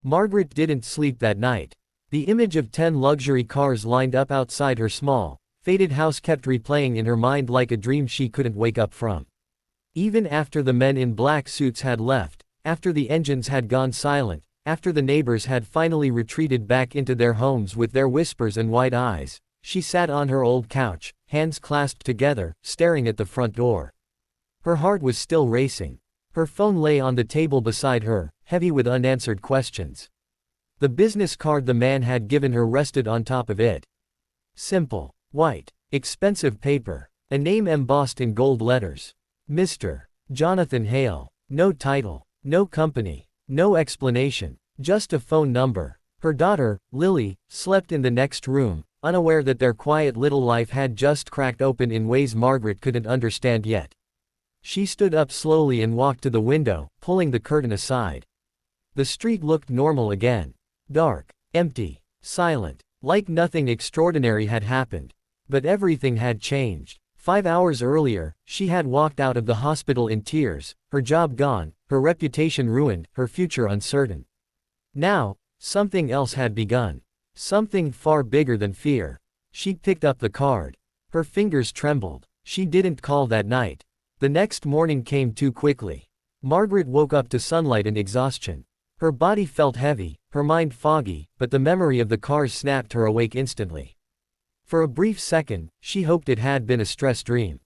Margaret didn't sleep that night. The image of 10 luxury cars lined up outside her small, faded house kept replaying in her mind like a dream she couldn't wake up from. Even after the men in black suits had left, after the engines had gone silent, after the neighbors had finally retreated back into their homes with their whispers and wide eyes, she sat on her old couch, hands clasped together, staring at the front door. Her heart was still racing. Her phone lay on the table beside her, heavy with unanswered questions. The business card the man had given her rested on top of it. Simple, white, expensive paper, a name embossed in gold letters. Mr. Jonathan Hale. No title, no company, no explanation, just a phone number. Her daughter, Lily, slept in the next room, unaware that their quiet little life had just cracked open in ways Margaret couldn't understand yet. She stood up slowly and walked to the window, pulling the curtain aside. The street looked normal again. Dark, empty, silent, like nothing extraordinary had happened. But everything had changed. 5 hours earlier, she had walked out of the hospital in tears, her job gone, her reputation ruined, her future uncertain. Now, something else had begun. Something far bigger than fear. She picked up the card. Her fingers trembled. She didn't call that night. The next morning came too quickly. Margaret woke up to sunlight and exhaustion. Her body felt heavy, her mind foggy, but the memory of the cars snapped her awake instantly. For a brief second, she hoped it had been a stress dream.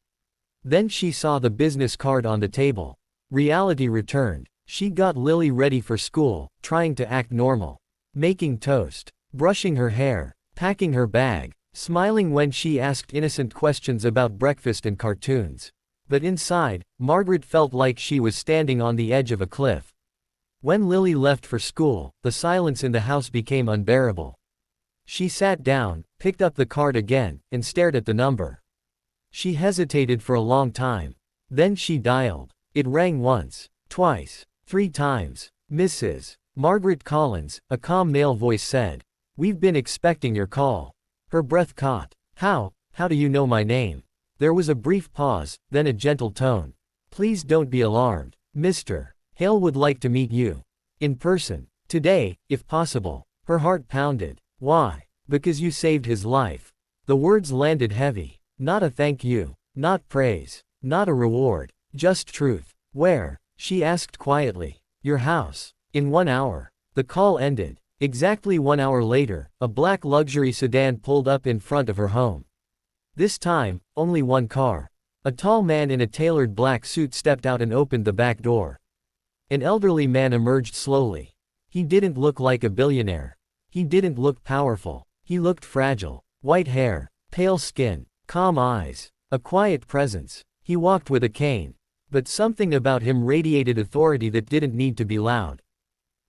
Then she saw the business card on the table. Reality returned. She got Lily ready for school, trying to act normal. Making toast, brushing her hair, packing her bag, smiling when she asked innocent questions about breakfast and cartoons. But inside, Margaret felt like she was standing on the edge of a cliff. When Lily left for school, the silence in the house became unbearable. She sat down, picked up the card again, and stared at the number. She hesitated for a long time. Then she dialed. It rang once, twice, 3 times. Mrs. Margaret Collins, a calm male voice said. "We've been expecting your call." Her breath caught. How do you know my name?" There was a brief pause, then a gentle tone. "Please don't be alarmed. Mr. Hale would like to meet you. In person. Today, if possible." Her heart pounded. "Why?" "Because you saved his life." The words landed heavy. Not a thank you. Not praise. Not a reward. Just truth. "Where?" she asked quietly. "Your house. In 1 hour." The call ended. Exactly 1 hour later, a black luxury sedan pulled up in front of her home. This time, only one car. A tall man in a tailored black suit stepped out and opened the back door. An elderly man emerged slowly. He didn't look like a billionaire. He didn't look powerful. He looked fragile. White hair, pale skin, calm eyes, a quiet presence. He walked with a cane. But something about him radiated authority that didn't need to be loud.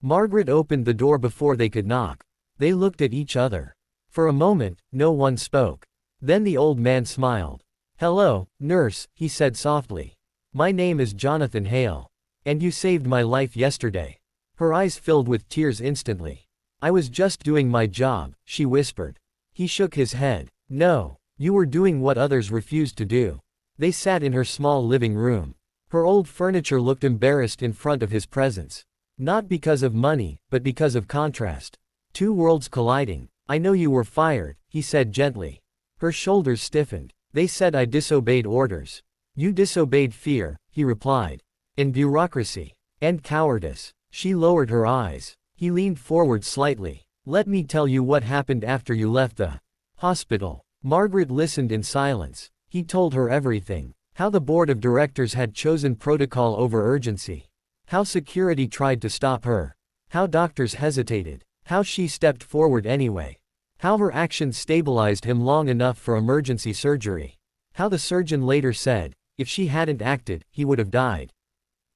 Margaret opened the door before they could knock. They looked at each other. For a moment, no one spoke. Then the old man smiled. "Hello, nurse," he said softly. "My name is Jonathan Hale. And you saved my life yesterday." Her eyes filled with tears instantly. "I was just doing my job," she whispered. He shook his head. "No, you were doing what others refused to do." They sat in her small living room. Her old furniture looked embarrassed in front of his presence. Not because of money, but because of contrast. 2 worlds colliding. "I know you were fired," he said gently. Her shoulders stiffened. "They said I disobeyed orders." "You disobeyed fear," he replied. "And bureaucracy. And cowardice." She lowered her eyes. He leaned forward slightly. "Let me tell you what happened after you left the hospital." Margaret listened in silence. He told her everything. How the board of directors had chosen protocol over urgency. How security tried to stop her. How doctors hesitated. How she stepped forward anyway. How her actions stabilized him long enough for emergency surgery. How the surgeon later said, if she hadn't acted, he would have died.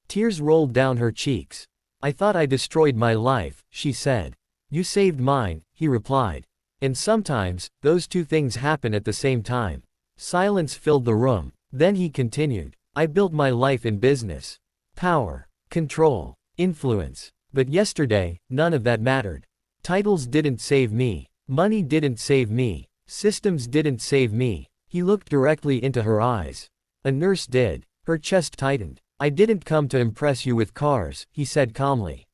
Tears rolled down her cheeks. "I thought I destroyed my life," she said. "You saved mine," he replied. "And sometimes, those 2 things happen at the same time." Silence filled the room. Then he continued. "I built my life in business. Power, control, influence. But yesterday, none of that mattered. Titles didn't save me. Money didn't save me. Systems didn't save me." He looked directly into her eyes. "A nurse did." Her chest tightened. "I didn't come to impress you with cars," he said calmly.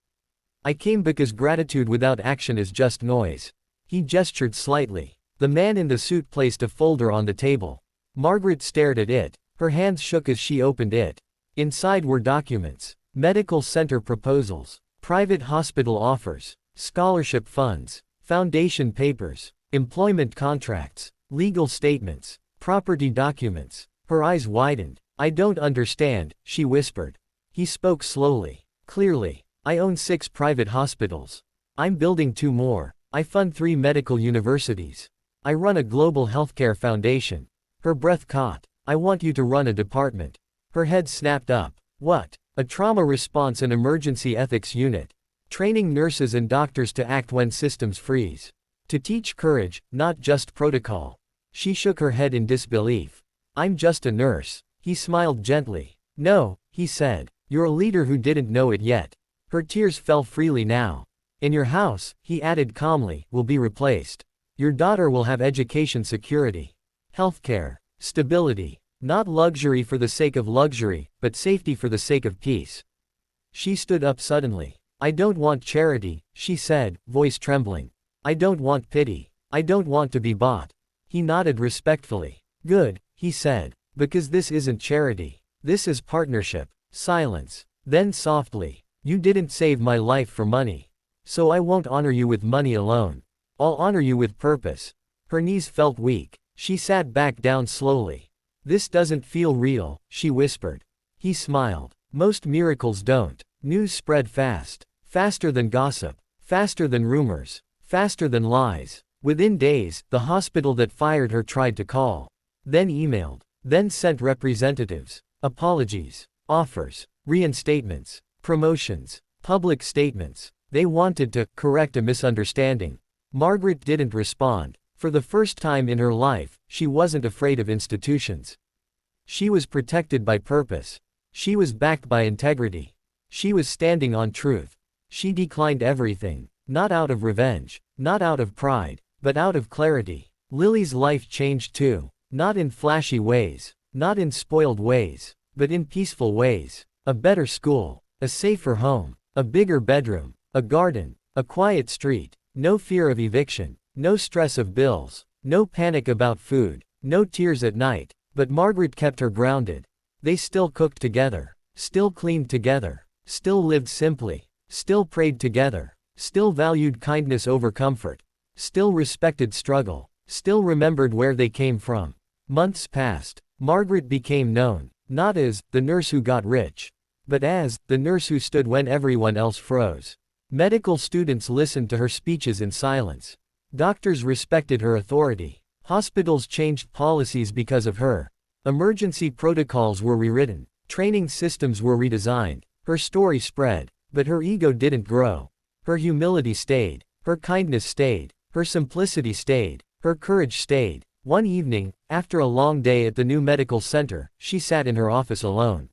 I came because gratitude without action is just noise. He gestured slightly. The man in the suit placed a folder on the table. Margaret stared at it. Her hands shook as she opened it. Inside were documents, medical center proposals, private hospital offers, scholarship funds, foundation papers, employment contracts, legal statements, property documents. Her eyes widened. I don't understand, she whispered. He spoke slowly, clearly. I own 6 private hospitals. I'm building 2 more. I fund 3 medical universities. I run a global healthcare foundation. Her breath caught. I want you to run a department. Her head snapped up. What? A trauma response and emergency ethics unit. Training nurses and doctors to act when systems freeze. To teach courage, not just protocol. She shook her head in disbelief. I'm just a nurse. He smiled gently. No, he said. You're a leader who didn't know it yet. Her tears fell freely now. In your house, he added calmly, will be replaced. Your daughter will have education security. Healthcare. Stability. Not luxury for the sake of luxury, but safety for the sake of peace. She stood up suddenly. I don't want charity, she said, voice trembling. I don't want pity. I don't want to be bought. He nodded respectfully. Good, he said. Because this isn't charity. This is partnership. Silence. Then softly. You didn't save my life for money. So I won't honor you with money alone. I'll honor you with purpose. Her knees felt weak. She sat back down slowly. This doesn't feel real, she whispered. He smiled. Most miracles don't. News spread fast. Faster than gossip. Faster than rumors. Faster than lies. Within days, the hospital that fired her tried to call. Then emailed. Then sent representatives. Apologies. Offers. Reinstatements. Promotions. Public statements. They wanted to correct a misunderstanding. Margaret didn't respond. For the first time in her life, she wasn't afraid of institutions. She was protected by purpose. She was backed by integrity. She was standing on truth. She declined everything. Not out of revenge. Not out of pride. But out of clarity. Lily's life changed too. Not in flashy ways. Not in spoiled ways. But in peaceful ways. A better school. A safer home. A bigger bedroom. A garden. A quiet street. No fear of eviction. No stress of bills. No panic about food. No tears at night. But Margaret kept her grounded. They still cooked together. Still cleaned together. Still lived simply. Still prayed together. Still valued kindness over comfort. Still respected struggle. Still remembered where they came from. Months passed. Margaret became known. Not as the nurse who got rich. But as the nurse who stood when everyone else froze. Medical students listened to her speeches in silence. Doctors respected her authority. Hospitals changed policies because of her. Emergency protocols were rewritten. Training systems were redesigned. Her story spread. But her ego didn't grow. Her humility stayed. Her kindness stayed. Her simplicity stayed. Her courage stayed. One evening, after a long day at the new medical center, she sat in her office alone.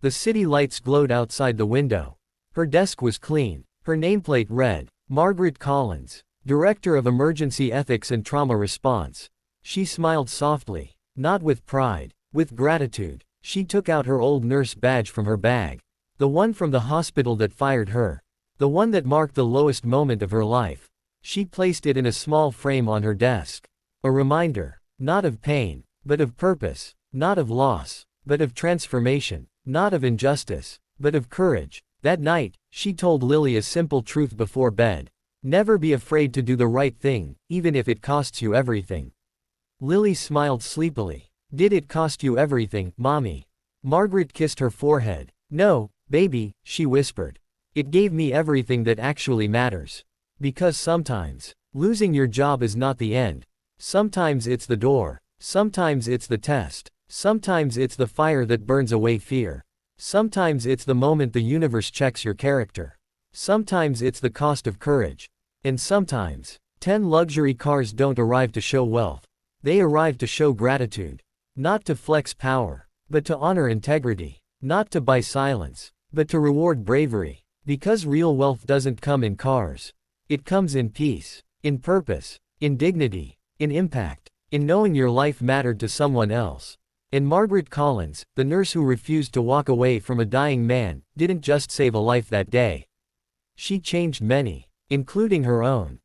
The city lights glowed outside the window. Her desk was clean. Her nameplate read, Margaret Collins, Director of Emergency Ethics and Trauma Response. She smiled softly. Not with pride. With gratitude. She took out her old nurse badge from her bag. The one from the hospital that fired her. The one that marked the lowest moment of her life. She placed it in a small frame on her desk. A reminder. Not of pain, but of purpose. Not of loss, but of transformation. Not of injustice, but of courage. That night, she told Lily a simple truth before bed. Never be afraid to do the right thing, even if it costs you everything. Lily smiled sleepily. Did it cost you everything, Mommy? Margaret kissed her forehead. No, baby, she whispered. It gave me everything that actually matters. Because sometimes, losing your job is not the end. Sometimes it's the door. Sometimes it's the test. Sometimes it's the fire that burns away fear. Sometimes it's the moment the universe checks your character. Sometimes it's the cost of courage. And sometimes, 10 luxury cars don't arrive to show wealth. They arrive to show gratitude. Not to flex power, but to honor integrity. Not to buy silence, but to reward bravery. Because real wealth doesn't come in cars. It comes in peace, in purpose, in dignity, in impact, in knowing your life mattered to someone else. And Margaret Collins, the nurse who refused to walk away from a dying man, didn't just save a life that day. She changed many, including her own.